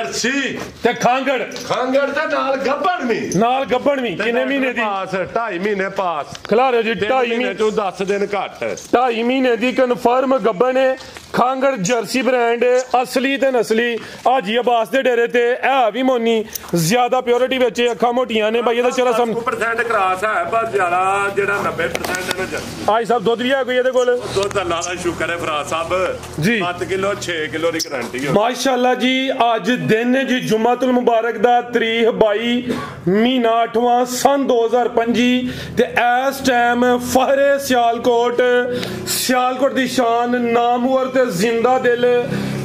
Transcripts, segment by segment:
Jersey ते खांगड़ ते नाल गब्बन भी किन्ने महीने दी पास 2.5 महीने पास खिलारे जी 2.5 महीने चो 10 दिन घट 2.5 महीने दी कन्फर्म गब्बन है खांगड़ जर्सी ब्रांड असली ते नस्ली हाजी अब्बास दे डेरे ते है भी मोनी ज्यादा प्योरिटी विच अखां मोटियां ने भाई ਇਹਦਾ ਚਰਾ ਸਮ 100% ਕਰਾਸ ਹੈ ਬਸ ਜ਼ਿਆਦਾ ਜਿਹੜਾ 90% ਹੈ ਨਾ ਜਰਸੀ ਆਈ ਸਾਹਿਬ ਦੁੱਧ ਵੀ ਹੈ ਕੋਈ ਇਹਦੇ ਕੋਲ ਦੁੱਧ ਅੱਲਾ ਦਾ ਸ਼ੁਕਰ ਹੈ ਫਰਾਜ਼ ਸਾਹਿਬ ਜੀ 7 ਕਿਲੋ 6 ਕਿਲੋ ਦੀ ਗਾਰੰਟੀ ਹੈ ਮਾਸ਼ਾਅੱਲਾ ਜੀ ਅੱਜ ਦਿਨ ਹੈ ਜੀ ਜੁਮਾਤੁਲ ਮੁਬਾਰਕ ਦਾ ਤਰੀਖ 22 ਮਹੀਨਾ 8ਵਾਂ ਸਨ 2025 ਤੇ ਇਸ ਟਾਈਮ ਫਹਰੇ ਸਿਆਲਕੋਟ ਦੀ ਸ਼ਾਨ ਨਾਮਵਰ ਤੇ ਜ਼ਿੰਦਾ ਦਿਲ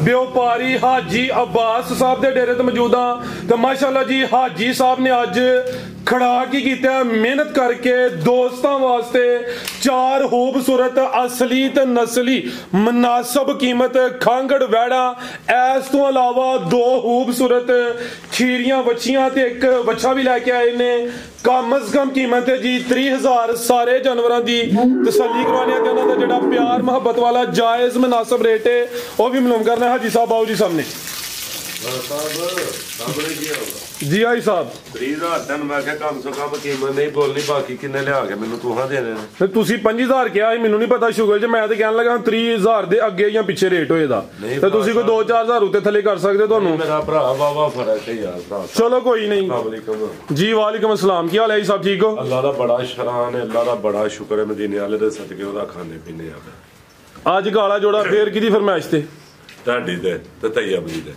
व्यापारी हाजी अब्बास साहब के डेरे ते मौजूद हाँ तो माशाअल्लाह जी हाजी साहब ने अज खड़ा की कीता मेहनत करके दोस्तों वास्ते 4 खूबसूरत असली ते नस्ली मुनासिब कीमत खांगड़ वैड़ा इस तो अलावा 2 खूबसूरत खीरियां बच्चियां ते एक बच्चा भी लैके आए ने कम अज कम कीमत है जी 30,000 सारे जानवरों की तसल्ली करवाने ते उन्हां दा जिहड़ा प्यार मुहब्बत वाला जायज़ मुनासिब रेट है वह भी मालूम करना हाजी साहब आओ जी सामने जी आई साहब 30,000 दिन मैं क्या कम से कम कीमत नहीं बोलनी बाकी किन्ने लिया के मैनू तुहां देने ने तुसी 5,000 किया मैनू नहीं पता शुगर च मैं तो कहन लगा 30,000 दे अगे या पीछे रेट होएदा ते तुसी कोई 2-4 हज़ार उत्ते थले कर सकदे तुहानू मेरा भरा वावा फर्क है यार भरा चलो कोई नहीं जी वालेकुम अस्सलाम की हाल है साहब ठीक हो अल्लाह दा बड़ा शरान है अल्लाह दा बड़ा शुक्र है मदीने वाले दे सदके ओदा खाने पीने आ आज काला जोड़ा फेर किदी फरमाइश ते ढाडी दे ते तैयब दी दे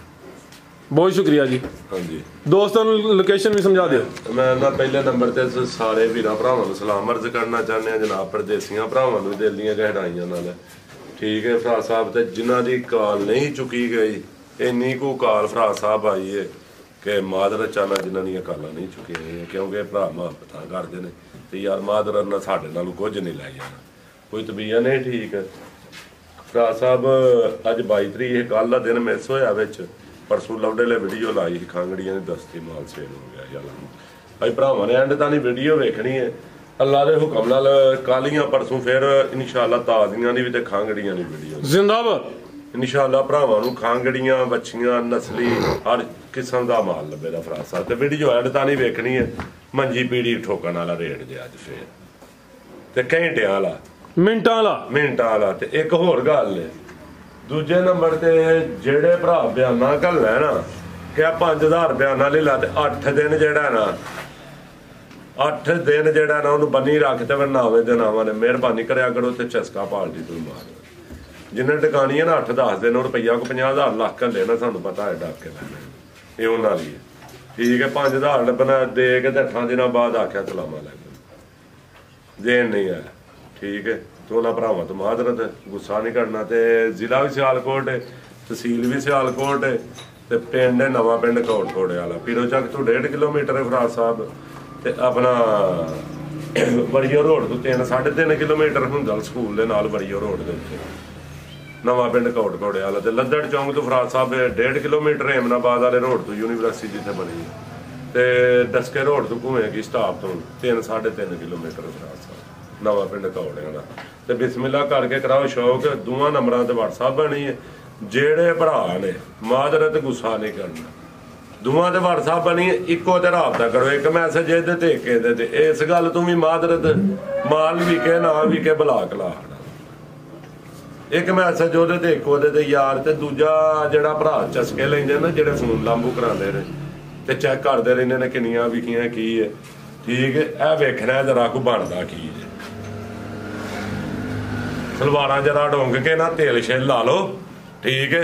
बहुत शुक्रिया जी हाँ जी दोस्तों लोकेशन भी समझा दो मैं ना पहले नंबर ते सारे वीर भरावां नूं सलाम अर्ज करना चाहते हैं जनाब परदेसियां भरावां नूं दिल दीयां गहराइयां नाल ठीक है फराज साहब ते जिन्हां दी कॉल नहीं चुकी गई इन्नी को कॉल फराज साहब आई है कि मादरत चाहना जिन्हां दीयां कॉलां नहीं चुकी गई क्योंकि भरा मुहब्बतां करदे ने ते यार मादरत ना साडे नालों कुछ नहीं लै जाना कोई तबीयत नहीं ठीक फराज साहब अज 22 तरीक कल दा दिन मिस होया विच परसों लौडे ले वीडियो लाई खांगड़ियां दी दस्ती माल सेल हो गया यार भाई भरावां ने एंड ताईं वीडियो वेखनी है अल्लाह दे हुक्म नाल कालियां परसों फिर इंशाअल्लाह ताज़ियां दी भी ते खांगड़ियां दी वीडियो जिंदाबाद इंशाअल्लाह भरावां नूं खांगड़ियां बच्चियां नस्ली हर किस्म दा माल लभेगा फराज साहब ते वीडियो एंड ताईं वेखनी है मंजी पीड़ी ठोकण वाला रेट जे अज फिर ते घंटियां वाला मिंटां वाला ते एक होर गल है दूजे नंबर ते जेड़े भरा बयाना घल्लना है ना कि 5,000 बयाना ले ला ते 8 दिन जेड़ा ना 8 दिन जेड़ा ना उन्होंने बनी रख ते फिर 9वें दिन आवां मेहरबानी करया करो ते चस्का पालटी तू मार जिन्हें टकानी है ना 8-10 दिन रुपया को 50,000 लख घल्ले ना सानू पता है डक के लैना ये उन्हां दी ठीक है 5,000 बना दे के ते 8 दिनों बाद आख्या सलामा अलैकुम देन नहीं आया ठीक है तो उन्होंने भरावां तो मादरत गुस्सा नहीं करना ते जिला भी सियालकोट है तहसील भी सियालकोट है ते पिंड है नवा पिंड कोटकोड़े वाला पीरो चक तो 1.5 किलोमीटर है फराज साहब ते अपना बड़िया रोड तो 3-3.5 किलोमीटर हुंदल स्कूल दे नाल बड़िया रोड दे उत्ते नवा पिंड कोटकोड़े वाला ते लद्दड़ चौंक तो फराज साहब 1.5 किलोमीटर एमनाबाद वाले रोड तो यूनीवर्सिटी जिथे बनी ते डस्के रोड तो घूमे की स्टाफ तो 3-3.5 किलोमीटर फराज साहब नवा पिंड कौड़े वाला ते बिस्मिल्लाह करके कराओ शौक दोवां नंबरां ते व्हाट्सएप बनी है जेड़े भरा ने मादरत गुस्सा नहीं करना दोवां ते व्हाट्सएप बनी है इक्को ते राबता करो एक मैसेज इहदे ते इक इहदे ते इस गल तूं भी मादरत माल विके ना विके ब्लाक ला एक मैसेज ओहदे ते इक ओहदे ते यार ते दूजा जेड़ा भरा चस्के लैंदे ना जेड़े फोन लांबू करांदे ने ते चेक करदे रहिंदे ने किन्नियां विकियां की है ठीक है ए वेखना जरा को बनदा की है सलवारां जरा डोंग के ना तेल शेल ला लो ठीक है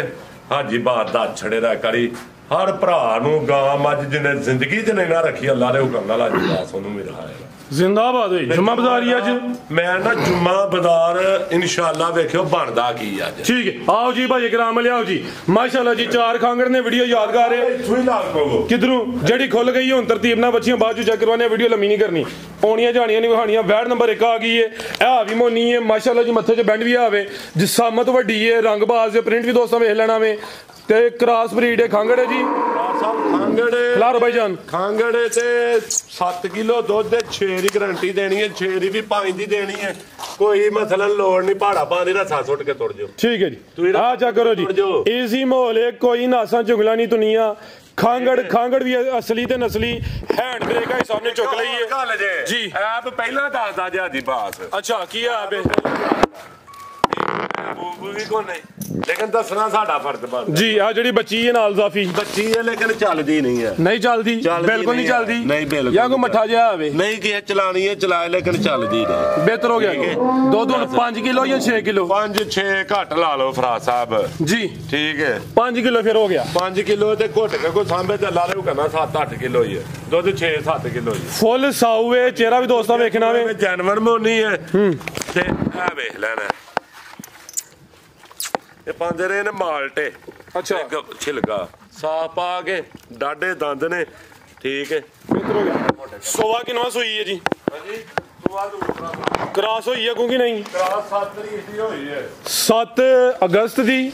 हाजी बात दा छड़े दा करी हर भरा नूं गां मज जिन्हें जिंदगी च नहीं ना रखी अल्लाह दे हुक्म नाल अज दास ओनू मेरा है जिंदाबाद होई जुम्मा बाजार ही अज मैं ना जुम्मा बाजार इंशाअल्लाह वेखियो बनदा की अज ठीक है आओ जी भाई कराम लियाओ जी माशाअल्लाह जी 4 खांगड़ ने वीडियो यादगार है किधरों जेडी खुल गई हुन तरतीब ना बच्चियां बाद चेक करवाने वीडियो लम्मी नहीं करनी ओनियां जानियां नहीं वहानियां वैड नंबर 1 आ गई है ए भी मोनी है माशाअल्लाह जी मत्थे च बैंड भी आवे जिसामत वड्डी है रंगबाज प्रिंट भी दोस्तों वेख लेना वे ते क्रॉस ब्रीड है खांगड़ है जी ਖਿਲਾਰੋ ਭਾਈ ਜਾਨ। ਖਾਂਗੜੇ ਤੇ 7 ਕਿਲੋ ਦੁੱਧ ਦੇ 6 ਦੀ ਗਰੰਟੀ ਦੇਣੀ ਹੈ, 6 ਦੀ ਵੀ 5 ਦੀ ਦੇਣੀ ਹੈ। ਕੋਈ ਮਸਲਨ ਲੋੜ ਨਹੀਂ, ਪਹਾੜਾ ਪਾਣੀ ਰਸਾ ਸੁੱਟ ਕੇ ਤੁਰ ਜਾਓ। ਠੀਕ ਹੈ ਜੀ, ਆ ਚੈੱਕ ਕਰੋ ਜੀ, ਈਜ਼ੀ ਮਾਹੌਲ ਹੈ, ਕੋਈ ਨਾਸਾਂ ਚੁਗਲਾ ਨਹੀਂ ਦੁਨੀਆ। ਖਾਂਗੜ ਵੀ ਅਸਲੀ ਤੇ ਨਸਲੀ ਹੈਂਡ ਬ੍ਰੇਕ ਹੈ, ਸਾਹਮਣੇ ਚੁੱਕ ਲਈਏ ਗੱਲ ਜੀ। ਐਪ ਪਹਿਲਾਂ ਦੱਸਦਾ ਜੀ ਆਦੀ ਬਾਸ। ਅੱਛਾ ਕੀ ਐਪ ਹੈ? ਵੀ ਕੋ ਨਹੀਂ, ਲੇਕਿਨ ਦੱਸਣਾ ਸਾਡਾ ਫਰਜ਼ ਬਣਦਾ ਜੀ। ਆ ਜਿਹੜੀ ਬੱਚੀ ਹੈ ਨਾਲ ਜ਼ਾਫੀ ਬੱਚੀ ਹੈ, ਲੇਕਿਨ ਚੱਲਦੀ ਨਹੀਂ ਹੈ। ਨਹੀਂ ਚੱਲਦੀ, ਬਿਲਕੁਲ ਨਹੀਂ ਚੱਲਦੀ। ਨਹੀਂ ਬਿਲਕੁਲ, ਜਾਂ ਕੋਈ ਮੱਠਾ ਜਿਹਾ ਆਵੇ ਨਹੀਂ ਕਿ ਚਲਾਣੀ ਹੈ, ਚਲਾਏ ਲੇਕਿਨ ਚੱਲਦੀ ਨਹੀਂ। ਬਿਹਤਰ ਹੋ ਗਿਆ। ਦੁੱਧ ਹੁਣ 5 ਕਿਲੋ ਜਾਂ 6 ਕਿਲੋ? 5-6 ਘੱਟ ਲਾ ਲਓ ਫਰਾਜ਼ ਸਾਹਿਬ ਜੀ। ਠੀਕ ਹੈ, 5 ਕਿਲੋ ਫਿਰ ਹੋ ਗਿਆ। 5 ਕਿਲੋ ਤੇ ਘੁੱਟ ਕੇ ਕੋਈ ਸਾਂਭੇ ਤੇ ਲਾ ਲਿਓ ਕਰਨਾ 7-8 ਕਿਲੋ ਹੀ ਹੈ ਦੁੱਧ। 6-7 ਕਿਲੋ ਹੀ ਫੁੱਲ ਸਾਊ ਹੈ, ਚਿਹਰਾ ਵੀ ਦੋਸਤਾਂ ਵੇਖਣਾ ਵੇ, ਜਾਨਵਰ ਮੋਨੀ ਹੈ। ਤੇ ਇਹ ਵੇਖ ਲੈਣਾ, ਇਹ ਪਾਉਂਦੇ ਰਹੇ ਨੇ ਮਾਲਟੇ। ਅੱਛਾ, ਛਿਲਕਾ ਸਾਫ ਪਾ ਕੇ, ਡਾਡੇ ਦੰਦ ਨੇ। ਠੀਕ ਹੈ, ਬਿਹਤਰ ਹੋ ਗਿਆ। ਸੋਵਾ ਕਿਨਵਾ ਸੋਈ ਹੈ ਜੀ? ਹਾਂਜੀ, ਕ੍ਰਾਸ ਹੋਈ ਹੈ ਕਿਉਂਕਿ ਨਹੀਂ? ਕ੍ਰਾਸ 7 ਤਰੀਕ ਦੀ ਹੋਈ ਹੈ, 7 ਅਗਸਤ ਦੀ।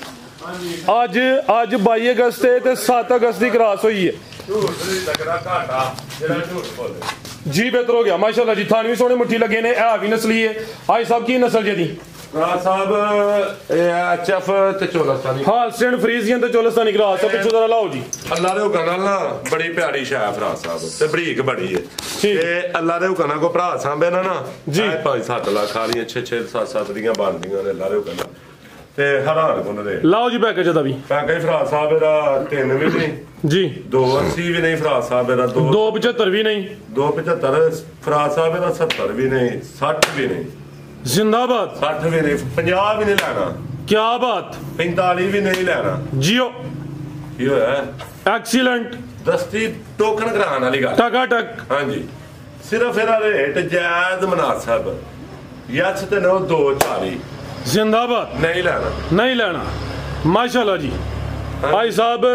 ਅੱਜ 22 ਅਗਸਤ ਹੈ ਤੇ 7 ਅਗਸਤ ਦੀ ਕ੍ਰਾਸ ਹੋਈ ਹੈ। ਝੂਠ ਨਹੀਂ ਲੱਗਦਾ ਘਾਟਾ ਜਿਹੜਾ ਝੂਠ ਬੋਲੇ ਜੀ। ਬਿਹਤਰ ਹੋ ਗਿਆ ਮਾਸ਼ਾਅੱਲਾ ਜੀ, ਥਾਨ ਵੀ ਸੋਹਣੇ ਮੁੱਠੀ ਲੱਗੇ ਨੇ। ਇਹ ਵੀ ਨਸਲੀ ਹੈ। ਆਈ ਸਾਹਿਬ ਕੀ ਨਸਲ ਜੀ ਦੀ? ਫਰਾਜ਼ ਸਾਹਿਬ ਐਚਐਫ ਤੇ ਚੋਲਸਤਾਨੀ, ਹਾਲਸਟਨ ਫਰੀਜ਼ੀਅਨ ਤੇ ਚੋਲਸਤਾਨੀ ਕ੍ਰਾਸ। ਪਿੱਛੋਂ ਜ਼ਰਾ ਲਾਓ ਜੀ। ਅੱਲਾ ਦੇ ਹੁਕਮ ਨਾਲ ਨਾ ਬੜੀ ਪਿਆਰੀ ਸ਼ਾਹ ਫਰਾਜ਼ ਸਾਹਿਬ, ਤੇ ਬਰੀਕ ਬੜੀ ਹੈ। ਤੇ ਅੱਲਾ ਦੇ ਹੁਕਮ ਨਾਲ ਕੋ ਭਰਾ ਸਾਂਭੇ ਨਾ ਜੀ 5-7 ਲੱਖ ਆ ਰਹੀਆਂ, 6-6 7-7 ਦੀਆਂ ਬਣਦੀਆਂ ਨੇ ਅੱਲਾ ਦੇ ਹੁਕਮ ਨਾਲ। ਤੇ ਹੈਰਾਨ ਕੋਨ ਦੇ ਲਾਓ ਜੀ ਪੈਕੇਜ ਦਾ ਵੀ। ਪੈਕੇਜ ਫਰਾਜ਼ ਸਾਹਿਬ ਇਹਦਾ 3 ਵੀ ਨਹੀਂ ਜੀ, 280 ਵੀ ਨਹੀਂ ਫਰਾਜ਼ ਸਾਹਿਬ ਇਹਦਾ, 275 ਵੀ ਨਹੀਂ, 275 ਫਰਾਜ਼ ਸਾਹਿਬ ਇਹਦਾ, 70 ਵੀ ਨਹੀਂ, 60 ਵੀ ਨਹੀਂ, ਜ਼ਿੰਦਾਬਾਦ, 60 ਵੀ ਨਹੀਂ, 50 ਵੀ ਨਹੀਂ ਲੈਣਾ, ਕੀ ਬਾਤ, 45 ਵੀ ਨਹੀਂ ਲੈਣਾ। ਜੀਓ ਕੀ ਹੋਇਆ? ਐਕਸੀਲੈਂਟ, ਦਸਤੀ ਟੋਕਨ ਕਰਾਉਣ ਵਾਲੀ ਗੱਲ। ਟਕਾ ਟਕ। ਹਾਂਜੀ, ਸਿਰਫ ਇਹਦਾ ਰੇਟ ਜਾਇਜ਼ ਮੁਨਾਸਬ। ਯਸ ਤੇ ਨੋ 240 ਜ਼ਿੰਦਾਬਾਦ। ਨਹੀਂ ਲੈਣਾ, ਨਹੀਂ ਲੈਣਾ। ਮਾਸ਼ਾਅੱਲਾ ਜੀ, ਭਾਈ ਸਾਹਿਬ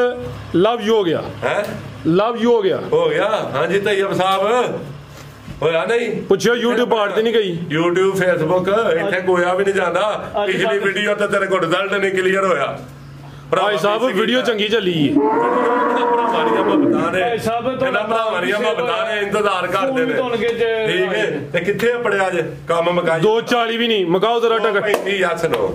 ਲਵ ਯੂ ਹੋ ਗਿਆ ਹੈ, ਲਵ ਯੂ ਹੋ ਗਿਆ। ਹੋ ਗਿਆ। ਹਾਂਜੀ ਤੈਯਬ ਸਾਹਿਬ ਹੋਇਆ ਨਹੀਂ? ਪੁੱਛਿਓ YouTube ਪਾੜ ਤੇ ਨਹੀਂ ਗਈ? YouTube Facebook ਇੱਥੇ ਕੋਇਆ ਵੀ ਨਹੀਂ ਜਾਂਦਾ। ਪਿਛਲੀ ਵੀਡੀਓ ਤੇ ਤੇਰੇ ਕੋਲ ਰਿਜ਼ਲਟ ਨਹੀਂ ਕਲੀਅਰ ਹੋਇਆ। ਭਾਈ ਸਾਹਿਬ ਵੀਡੀਓ ਚੰਗੀ ਚੱਲੀ ਹੈ। ਇੰਤਜ਼ਾਰ ਕਰਦੇ ਨੇ। ਠੀਕ ਹੈ, ਤੇ ਕਿੱਥੇ ਪੜਿਆ ਜੇ ਕੰਮ ਮਕਾਈ? 240 ਵੀ ਨਹੀਂ, ਮਕਾਓ ਜ਼ਰਾ ਟਕ।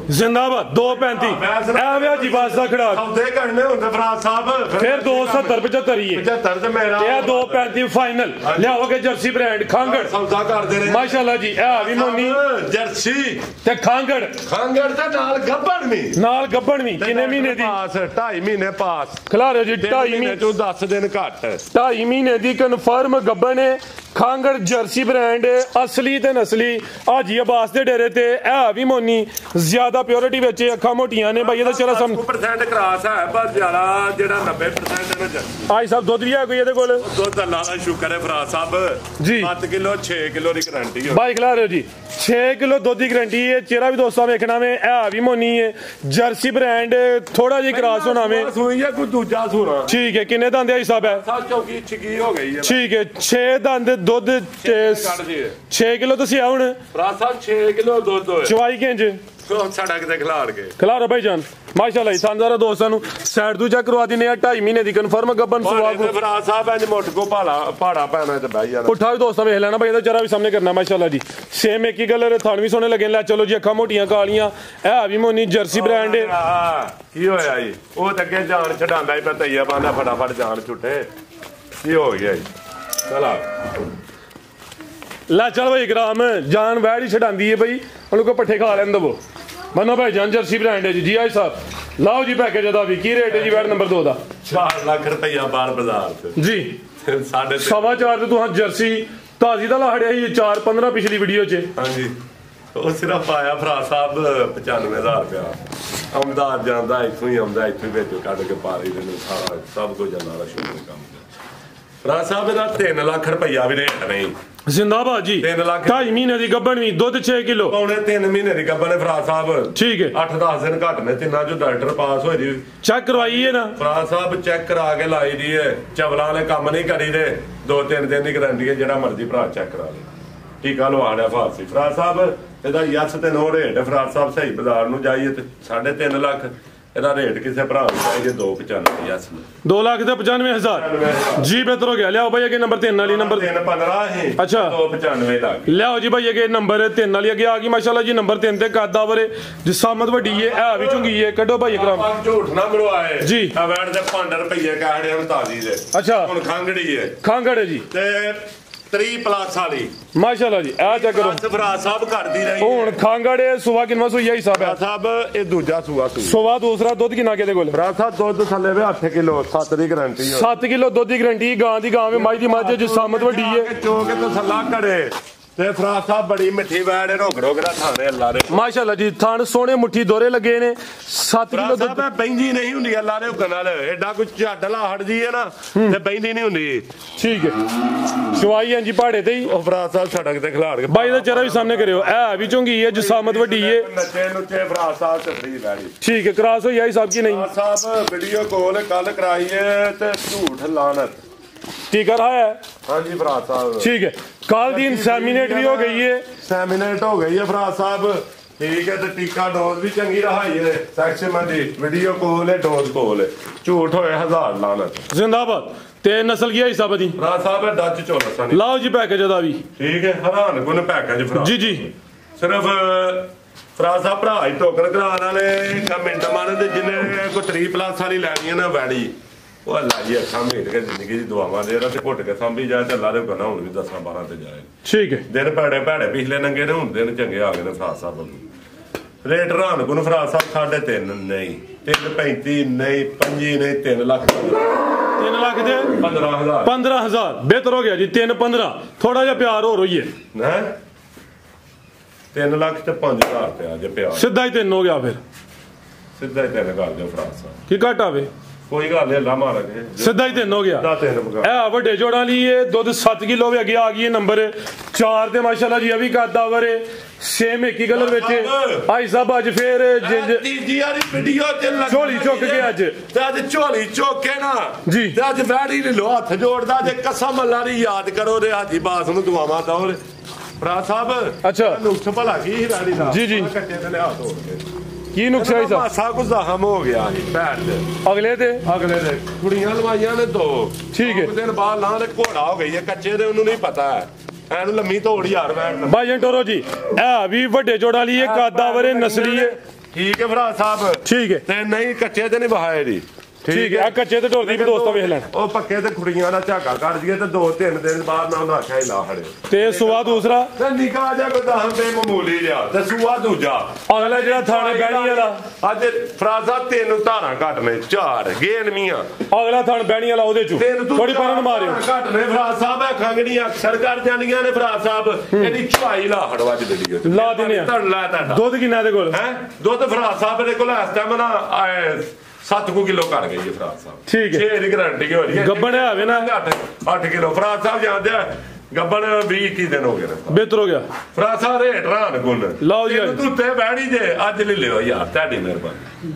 ਜ਼ਿੰਦਾਬਾਦ। 235 ਐਵੇਂ ਜੀ ਬਾਸ ਦਾ ਖੜਾ ਸੌਦੇ ਕਰਨੇ ਹੁੰਦੇ ਫਰਾਜ਼ ਸਾਹਿਬ। ਫਿਰ 270 75 ਹੀ ਹੈ। 75 ਤੇ ਮੇਰਾ ਇਹ 235 ਫਾਈਨਲ ਲਿਆਓਗੇ। ਜਰਸੀ ਬ੍ਰਾਂਡ ਖਾਂਗੜ ਸੌਦਾ ਕਰਦੇ ਨੇ ਮਾਸ਼ਾਅੱਲਾ ਜੀ। ਇਹ ਵੀ ਮੋਨੀ ਜਰਸੀ ਤੇ ਖਾਂਗੜ ਤੇ ਨਾਲ ਗੱਬਣ ਵੀ, ਨਾਲ ਗੱਬਣ ਵੀ। ਕਿੰਨੇ ਮਹੀਨੇ ਦੀ? ਪਾਸ 2.5 ਮਹੀਨੇ ਪਾਸ। ਖਿਲਾਰਿਓ ਜੀ 2.5 ਮਹੀਨੇ ਚੋਂ 10 ਦਿਨ ਘੱਟ। 2.5 ਮਹੀਨੇ ਦੀ ਕਨਫਰਮ ਗੱਬਣ ਹੈ। ਖਾਂਗੜ ਜਰਸੀ ਬ੍ਰਾਂਡ ਅਸਲੀ ਤੇ ਨਸਲੀ। ਹਾਜੀ ਅਬਾਸ ਦੇ ਡੇਰੇ ਤੇ ਇਹ ਵੀ ਮੋਨੀ ਜ਼ਿਆਦਾ ਪਿਓਰਿਟੀ ਵਿੱਚ, ਅੱਖਾਂ ਮੋਟੀਆਂ ਨੇ ਭਾਈ। ਇਹਦਾ ਚਿਹਰਾ 100% ਕਰਾਸ ਹੈ, ਪਰ ਜ਼ਿਆਦਾ ਜਿਹੜਾ 90% ਨੇ ਜਰਸੀ। ਆਈ ਸਾਹਿਬ ਦੁੱਧ ਵੀ ਹੈ ਕੋਈ ਇਹਦੇ ਕੋਲ? ਦੁੱਧ ਅੱਲਾ ਦਾ ਸ਼ੁਕਰ ਹੈ ਫਰਾਜ਼ ਸਾਹਿਬ ਜੀ। 7 ਕਿਲੋ 6 ਕਿਲੋ ਦੀ ਗਰੰਟੀ ਹੈ ਬਾਈ। ਖਿਲਾ ਰਹੇ ਹੋ ਜੀ 6 ਕਿਲੋ ਦੁੱਧ ਦੀ ਗਰੰਟੀ ਹੈ। ਚਿਹਰਾ ਵੀ ਦੋਸਤਾਂ ਵੇਖਣਾ ਵੇ। ਇਹ ਵੀ ਮੋਨੀ ਹੈ ਜਰਸੀ ਬ੍ਰਾਂਡ। ਥੋੜਾ ਜਿਹਾ ਕਰਾਸ ਹੋਣਾ ਵੇ। ਸੂਈ ਹੈ ਕੋਈ ਦੂਜਾ ਸੂਣਾ। ਠੀਕ ਹੈ। ਕਿੰਨੇ ਦੰਦ ਆਈ ਸਾਹਿਬ ਹੈ? 7 ਚੌਕੀ ਹੋ ਗਈ ਹੈ। ਠੀਕ ਹੈ। 6 ਦੰਦ ਦੁੱਧ 6 ਕਿਲੋ ਤੁਸੀਂ ਆ ਹੁਣ ਫਰਾਜ਼ ਸਾਹਿਬ 6 ਕਿਲੋ ਦੁੱਧ ਹੋਇਆ। ਚਵਾਈ ਕਿੰਜ ਸੜਕ ਤੇ ਖਿਲਾੜ ਕੇ ਖਿਲਾਰੋ ਭਾਈ ਜਾਨ। ਮਾਸ਼ਾਅੱਲਾ ਸਾਨਦਾਰਾ ਦੋਸਤਾਂ ਨੂੰ ਸਾਈਡ ਤੋਂ ਚੈੱਕ ਕਰਵਾ ਦਿੰਨੇ ਆ। 2.5 ਮਹੀਨੇ ਦੀ ਕਨਫਰਮ ਗੱਬਨ ਸੁਆ ਕੋ ਫਰਾਜ਼ ਸਾਹਿਬ ਇੰਜ ਮੁੱਠ ਕੋ ਪਹਾੜਾ ਪੈਣਾ ਤੇ ਬਹਿ ਜਾਣਾ। ਪੁੱਠਾ ਵੀ ਦੋਸਤਾਂ ਵੇਖ ਲੈਣਾ ਭਾਈ। ਇਹਦਾ ਚਿਹਰਾ ਵੀ ਸਾਹਮਣੇ ਕਰਨਾ ਮਾਸ਼ਾਅੱਲਾ ਜੀ। ਸੇਮ ਇੱਕ ਹੀ ਕਲਰ, ਥਣ ਵੀ ਸੋਹਣੇ ਲੱਗੇ। ਲੈ ਚਲੋ ਜੀ, ਅੱਖਾਂ ਮੋਟੀਆਂ ਕਾਲੀਆਂ। ਇਹ ਵੀ ਮੋਨੀ ਜਰਸੀ ਬ੍ਰਾਂਡ। ਕੀ ਹੋਇਆ ਜੀ? ਉਹ ਤਾਂ ਅੱਗੇ ਜਾਨ ਛਡਾਂਦਾ ਹੀ, ਪਰ ਤਈਆ ਬਾਂਦਾ ਫਟਾਫਟ ਜਾਨ ਛੁੱਟੇ। ਕੀ ਹੋ ਗਿਆ ਜੀ? ਚਲਾ ਲੈ ਚੱਲ ਭਾਈ ਗ੍ਰਾਮ ਜਾਨ ਵੈੜ ਹੀ ਛਡਾਂਦੀ ਹੈ ਭਾਈ। ਉਹਨੂੰ ਕੋ ਪੱਠੇ ਖਾ ਲੈਣ ਦਵੋ। ਮੰਨੋ ਭਾਈ ਜਾਨ ਜਰਸੀ ਬ੍ਰਾਂਡ ਹੈ ਜੀ। ਜੀ ਆਈ ਸਾਹਿਬ ਲਾਓ ਜੀ ਪੈਕੇਜ ਦਾ ਵੀ। ਕੀ ਰੇਟ ਹੈ ਜੀ ਵੈੜ ਨੰਬਰ 2 ਦਾ? 4 ਲੱਖ ਰੁਪਇਆ ਬਾਹਰ ਬਾਜ਼ਾਰ ਚ ਜੀ। 4.5 ਤੇ ਤੁਹਾਂ ਜਰਸੀ ਤਾਜ਼ੀ ਦਾ ਲਾੜਿਆ ਸੀ 4-15 ਪਿਛਲੀ ਵੀਡੀਓ 'ਚ। ਹਾਂਜੀ, ਉਹ ਸਿਰਫ ਆਇਆ ਫਰਾਜ਼ ਸਾਹਿਬ 95,000 ਰੁਪਇਆ। ਆਉਂਦਾ ਜਾਂਦਾ ਇੱਥੋਂ ਹੀ ਆਉਂਦਾ, ਇੱਥੋਂ ਵਿੱਚੋਂ ਕੱਢ ਕੇ ਪਾ ਰਹੀ ਨੇ ਸਾਰਾ ਸਭ ਕੁਝ ਜਾਂਦਾ ਦਾ ਸ਼ੁਕਰ ਕੰਮ। ਫਰਾਜ਼ ਸਾਹਿਬ ਇਹਦਾ 3 ਲੱਖ ਰੁਪਇਆ ਵੀ ਰੇਟ ਨਹੀਂ। ਜ਼ਿੰਦਾਬਾਦ ਜੀ। 3 ਲੱਖ 2.5 ਮਹੀਨੇ ਦੀ ਗੱਬਣ ਵੀ, ਦੁੱਧ 6 ਕਿਲੋ। ਪੌਣੇ 3 ਮਹੀਨੇ ਦੀ ਗੱਬਣ ਹੈ ਫਰਾਜ਼ ਸਾਹਿਬ। ਠੀਕ ਹੈ। 8-10 ਦਿਨ ਘੱਟ ਨੇ, ਤਿੰਨਾਂ ਚੋਂ ਡਾਕਟਰ ਪਾਸ ਹੋਏ ਦੀ। ਚੈੱਕ ਕਰਵਾਈ ਹੈ ਨਾ ਫਰਾਜ਼ ਸਾਹਿਬ? ਚੈੱਕ ਕਰਾ ਕੇ ਲਾਈ ਦੀ ਹੈ। ਚਵਲਾਂ ਵਾਲੇ ਕੰਮ ਨਹੀਂ ਕਰੀ ਦੇ। 2-3 ਦਿਨ ਦੀ ਗਰੰਟੀ ਹੈ, ਜਿਹੜਾ ਮਰਜ਼ੀ ਭਰਾ ਚੈੱਕ ਕਰਾ ਲੇ। ਟੀਕਾ ਲਵਾ ਲਿਆ ਫਾਰਸੀ। ਫਰਾਜ਼ ਸਾਹਿਬ ਇਹਦਾ ਯਸ ਤੇ ਨੋ ਰੇਟ। ਫਰਾਜ਼ ਸਾਹਿਬ ਸਹੀ ਬਾਜ਼ਾਰ ਨੂੰ ਜਾਈਏ ਤੇ 3.5 ਲੱਖ। ਇਹਦਾ ਰੇਟ ਕਿਸੇ ਭਰਾ ਨੂੰ ਚਾਹੀਏ 295 ਇਸ ਨੂੰ 2,95,000 ਜੀ ਬਿਹਤਰ ਹੋ ਗਿਆ। ਲਿਆਓ ਭਾਈ ਅੱਗੇ ਨੰਬਰ 3 ਵਾਲੀ ਨੰबर 315 ਹੈ ਅੱਛਾ 295 ਲੱਗ ਲਿਆਓ ਜੀ ਭਾਈ ਅੱਗੇ ਨੰਬਰ 3 ਵਾਲੀ ਅੱਗੇ ਆ ਗਈ ਮਾਸ਼ਾਅੱਲਾ ਜੀ ਨੰਬਰ 3 ਤੇ ਕਾਦਾ ਵਰੇ ਜਿਸਾਮਤ ਵੱਡੀ ਹੈ ਵੀ ਚੁੰਗੀ ਹੈ ਕੱਢੋ ਭਾਈ ਇਕਰਾਮ ਝੂਠ ਨਾ ਮਰਵਾਏ ਜੀ ਆ ਵੈਣ ਦੇ 5 ਰੁਪਏ ਕਹਿੜੇ ਹੁਣ ਤਾਜ਼ੀ ਦੇ ਅੱਛਾ ਹੁਣ ਖੰਗੜੀ ਹੈ ਖਾਂਗੜ ਜੀ ਤੇ 3 ਪਲੱਸ ਵਾਲੀ ਮਾਸ਼ਾਅੱਲਾ ਜੀ ਆ ਚੈੱਕ ਕਰੋ ਫਰਾਜ਼ ਸਾਹਿਬ ਕਰਦੀ ਰਹੀ ਹੁਣ ਖਾਂਗੜ ਸੁਵਾ ਕਿੰਨਾ ਸੂਈ ਹਿਸਾਬ ਹੈ ਸਾਹਿਬ ਇਹ ਦੂਜਾ ਸੂਆ ਸੁਵਾ ਦੂਸਰਾ ਦੁੱਧ ਕਿੰਨਾ ਕਿਹਦੇ ਕੋਲ ਫਰਾਜ਼ ਸਾਹਿਬ ਦੁੱਧ ਥੱਲੇ ਵੇ 8 ਕਿਲੋ 7 ਦੀ ਗਾਰੰਟੀ 7 ਕਿਲੋ ਦੁੱਧ ਦੀ ਗਾਰੰਟੀ ਗਾਂ ਦੀ ਗਾਂ ਵੇ ਮਾਈ ਦੀ ਮੱਝ ਜਿਸਾਮਤ ਵੱਡੀ ਹੈ ਚੋ ਕੇ ਤਸੱਲਾ ਕਰੇ ਤੇ ਫਰਾਜ਼ ਸਾਹਿਬ ਬੜੀ ਮਿੱਠੀ ਵੈੜ ਰੋਕ ਰੋਕ ਥਾਣੇ ਅੱਲਾ ਦੇ ਮਾਸ਼ਾਅੱਲਾ ਜੀ ਥਾਣ ਸੋਹਣੇ ਮੁੱਠੀ ਦੋਰੇ ਲੱਗੇ ਨੇ 7 ਕਿਲੋ ਦੁੱਧ ਸਾਹਿਬ ਬੈਂਦੀ ਨਹੀਂ ਹੁੰਦੀ ਅੱਲਾ ਦੇ ਹੁਕਮ ਨਾਲ ਐਡਾ ਕੁਝ ਝੱਡ ਲਾ ਹਟਦੀ ਹੈ ਨਾ ਤੇ ਬੈਂਦੀ ਨਹੀਂ ਹੁੰਦੀ ਠੀਕ ਹੈ ਚਵਾਈ ਹਾਂਜੀ ਪਹਾੜੇ ਤੇ ਹੀ ਉਹ ਫਰਾਜ਼ ਸਾਹਿਬ ਸੜਕ ਤੇ ਖਿਲਾੜ ਕੇ ਬਾਈ ਦਾ ਚਿਹਰਾ ਵੀ ਸਾਹਮਣੇ ਕਰਿਓ ਐ ਵੀ ਚੁੰਗੀ ਹੈ ਜਿਸਾਮਤ ਵੱਡੀ ਹੈ ਨੱਚੇ ਨੁੱਚੇ ਫਰਾਜ਼ ਸਾਹਿਬ ਚੱਲਦੀ ਵੈੜੀ ਠੀਕ ਹੈ ਕ੍ਰਾਸ ਹੋਈ ਆਈ ਸਾਹਿਬ ਕੀ ਨਹੀਂ ਸਾਹਿਬ ਵੀਡੀਓ ਕਾਲ ਕੱਲ ਕਰਾਈਏ ਤੇ ਝੂਠ ਲਾਨਤ ਟੀਕਾ ਰਹਾ ਹੈ ਹਾਂਜੀ ਫਰਾਜ਼ ਸਾਹਿਬ ठीक है कल दिन सैमिनेट भी हो गई है ਸੈਮੀਨੇਟ ਹੋ ਗਈ ਹੈ ਫਰਾਜ਼ ਸਾਹਿਬ ਠੀਕ ਹੈ ਤੇ ਟੀਕਾ ਡੋਜ਼ ਵੀ ਚੰਗੀ ਰਹਾਈ ਹੈ ਸੈਕਸ਼ਨ ਦੀ ਵੀਡੀਓ ਕਾਲ ਹੈ ਡੋਜ਼ ਕਾਲ ਹੈ ਝੂਠ ਹੋਏ 1000 ਲਾਨਤ जिंदाबाद ਤੇ ਨਸਲ ਕੀ ਹੈ ਹਿਸਾਬ ਦੀ ਫਰਾਜ਼ ਸਾਹਿਬ ਡੱਚ ਚੋਲਸਾਂ ਦੀ ਲਾਓ ਜੀ ਪੈਕੇਜ ਦਾ ਵੀ ਠੀਕ ਹੈ ਹੈਰਾਨ ਗੁਣ ਪੈਕੇਜ ਫਰਾਜ਼ ਜੀ ਜੀ ਸਿਰਫ ਫਰਾਜ਼ ਸਾਹਿਬ ਭਰਾ ਹੀ ਟੋਕਨ ਕਰਾਉਣ ਵਾਲੇ ਕਮੈਂਟ ਮਾਰਨ ਦੇ ਜਿਹਨੇ ਕੋਈ 3 ਪਲੱਸ ਵਾਲੀ ਲੈਣੀ ਹੈ ਨਾ ਵੈੜੀ ਉਹ ਅੱਲਾ ਜੀ ਅੱਖਾਂ ਮੇਟ ਕੇ ਜ਼ਿੰਦਗੀ ਦੀ ਦੁਆਵਾਂ ਦੇ ਰਹਾ ਤੇ ਘੁੱਟ ਕੇ ਸਾਂਭੀ ਜਾ ਤੇ ਅੱਲਾ ਦੇ ਹੁਕਮ ਨਾਲ ਹੁਣ ਵੀ 10 12 ਤੇ ਜਾਏ ਠੀਕ ਹੈ ਦਿਨ ਭੈੜੇ ਭੈੜੇ ਪਿਛਲੇ ਨੰਗੇ ਨੇ ਹੁਣ ਦਿਨ ਚੰਗੇ ਆ ਗਏ ਨੇ ਫਰਾਜ਼ ਸਾਹਿਬ ਨੂੰ ਰੇਟ ਰਾਨ ਗੁਨ ਫਰਾਜ਼ ਸਾਹਿਬ 3.5 ਨਹੀਂ 3.35 ਨਹੀਂ 5 ਨਹੀਂ 3 ਲੱਖ 3 ਲੱਖ ਦੇ 15,000 15,000 ਬਿਹਤਰ ਹੋ ਗਿਆ ਜੀ 3-15 ਥੋੜਾ ਜਿਹਾ ਪਿਆਰ ਹੋਰ ਹੋਈ ਹੈ ਹੈ 3 ਲੱਖ ਤੇ 5,000 ਤੇ ਅੱਜ ਪਿਆ ਸਿੱਧਾ ਹੀ 3 ਹੋ ਗਿਆ ਫਿਰ ਸਿੱਧਾ ਹੀ 3 ਕਰ ਦਿਓ ਫਰਾਜ਼ ਸਾਹਿਬ ਕੀ ਘਟ ਆਵੇ ਕੋਈ ਗੱਲ ਨਹੀਂ ਅੱਲਾ ਮਾਰਾਂਗੇ ਸਿੱਧਾ ਹੀ 3 ਹੋ ਗਿਆ ਦਾ 3 ਮਗਾ ਇਹ ਵੱਡੇ ਜੋੜਾਂ ਲਈ ਇਹ ਦੁੱਧ 7 ਕਿਲੋ ਵੀ ਅੱਗੇ ਆ ਗਈ ਹੈ ਨੰਬਰ 4 ਤੇ ਮਾਸ਼ਾਅੱਲਾ ਜੀ ਇਹ ਵੀ ਕਾਦਾਵਰ ਹੈ ਸੇਮ ਇੱਕ ਹੀ ਕਲਰ ਵਿੱਚ ਭਾਈ ਸਾਹਿਬ ਅੱਜ ਫੇਰ ਤੀਜੀ ਵਾਲੀ ਵੀਡੀਓ ਚ ਝੋਲੀ ਚੁੱਕ ਕੇ ਅੱਜ ਤੇ ਅੱਜ ਝੋਲੀ ਚੁੱਕ ਕੇ ਨਾ ਜੀ ਤੇ ਅੱਜ ਵੈੜੀ ਨੇ ਲੋ ਹੱਥ ਜੋੜਦਾ ਜੇ ਕਸਮ ਅੱਲਾ ਦੀ ਯਾਦ ਕਰੋ ਤੇ ਹਾਜੀ ਬਾਸ ਨੂੰ ਦੁਆਵਾਂ ਦਓ ਫਰਾਜ਼ ਸਾਹਿਬ ਅੱਛਾ ਨੁਕਸ ਭਲਾ ਕੀ ਸੀ ਵੈੜੀ ਦਾ ਜੀ ਜੀ ਕੱਟੇ ਤੇ ਲਿਆ ਤੋੜ ਕੇ ਕੀ ਨੁਕਸ ਹੈ ਸਾਹਿਬ ਸਾ ਕੁਝ ਜ਼ਖਮ ਹੋ ਗਿਆ ਪੈਰ ਤੇ ਅਗਲੇ ਦੇ ਕੁੜੀਆਂ ਲਵਾਈਆਂ ਨੇ 2 ਠੀਕ ਹੈ ਦਿਨ ਬਾਅਦ ਲਾਂ ਤੇ ਘੋੜਾ ਹੋ ਗਈ ਹੈ ਕੱਚੇ ਦੇ ਉਹਨੂੰ ਨਹੀਂ ਪਤਾ ਹੈ ਐਨੂੰ ਲੰਮੀ ਤੋੜ ਯਾਰ ਬੈਠ ਭਾਈ ਟੋਰੋ ਜੀ ਇਹ ਵੀ ਵੱਡੇ ਜੋੜਾਂ ਲਈ ਇਹ ਕਾਦਾਵਰ ਨਸਲੀ ਹੈ ਠੀਕ ਹੈ ਫਰਾਜ਼ ਸਾਹਿਬ ਠੀਕ ਹੈ ਤੇ ਨਹੀਂ ਕੱਚੇ ਤੇ ਨਹੀਂ ਬਹਾਏ ਦੀ ਠੀਕ ਹੈ ਆ ਕੱਚੇ ਤੇ ਢੋਲਦੀ ਵੀ ਦੋਸਤਾਂ ਵੇਖ ਲੈਣ ਉਹ ਪੱਕੇ ਤੇ ਕੁੜੀਆਂ ਦਾ ਝਾਕਾ ਕੱਢ ਦਈਏ ਤੇ 2-3 ਦਿਨ ਬਾਅਦ ਨਾ ਉਹਨਾਂ ਆਖਿਆ ਹੀ ਲਾ ਖੜੇ ਤੇ ਸੁਆ ਦੂਸਰਾ ਤੇ ਨਿਕਾ ਜਾ ਕੋ ਦਹਮ ਤੇ ਮਾਮੂਲੀ ਜਿਹਾ ਤੇ ਸੂਆ ਦੂਜਾ ਅਗਲਾ ਜਿਹੜਾ ਥਾਣੇ ਬਹਿਣੀ ਵਾਲਾ ਅੱਜ ਫਰਾਜ਼ਾ 3 ਧਾਰਾਂ ਘੱਟ ਨੇ 4 ਗੇਨ ਮੀਆਂ ਅਗਲਾ ਥਾਣ ਬਹਿਣੀ ਵਾਲਾ ਉਹਦੇ ਚੋਂ ਥੋੜੀ ਪਰਨ ਮਾਰਿਓ ਘੱਟ ਨੇ ਫਰਾਜ਼ ਸਾਹਿਬ ਇਹ ਖੰਗੜੀਆਂ ਅਕਸਰ ਕਰ ਜਾਂਦੀਆਂ ਨੇ ਫਰਾਜ਼ ਸਾਹਿਬ ਇਹਦੀ ਚੁਆਈ ਲਾ ਹੜਵਾ ਚ ਵੀਡੀਓ ਲਾ ਦਿੰਦੇ ਆ ਧੜਲਾ ਤੁਹਾਡਾ ਦੁੱਧ ਕਿੰਨਾ ਦੇ ਕੋਲ ਹੈ ਦੁੱਧ ਫਰਾਜ਼ ਸਾਹਿਬ ਦੇ ਕੋਲ ਇਸ ਟਾਈਮ ਨਾ 7 ਕਿਲੋ ਕਰ ਗਈ ਹੈ ਫਰਾਜ਼ ਸਾਹਿਬ ਠੀਕ ਹੈ 6 ਦੀ ਗਾਰੰਟੀ ਹੋ ਰਹੀ ਹੈ ਗੱਬਣ ਆਵੇ ਨਾ 8 ਕਿਲੋ ਫਰਾਜ਼ ਸਾਹਿਬ ਜਾਂਦੇ ਆ ਗੱਬਣ 20-21 ਦਿਨ ਹੋ ਗਏ ਨੇ ਬਿਹਤਰ ਹੋ ਗਿਆ ਫਰਾਜ਼ ਸਾਹਿਬ ਰੇਟ ਰਾਨ ਗੁਣ ਲਓ ਜੀ ਤੂੰ ਤੇ ਵੈੜੀ ਜੇ ਅੱਜ ਲੈ ਲਿਓ ਯਾਰ ਤੁਹਾਡੀ ਮਿਹਰਬਾਨੀ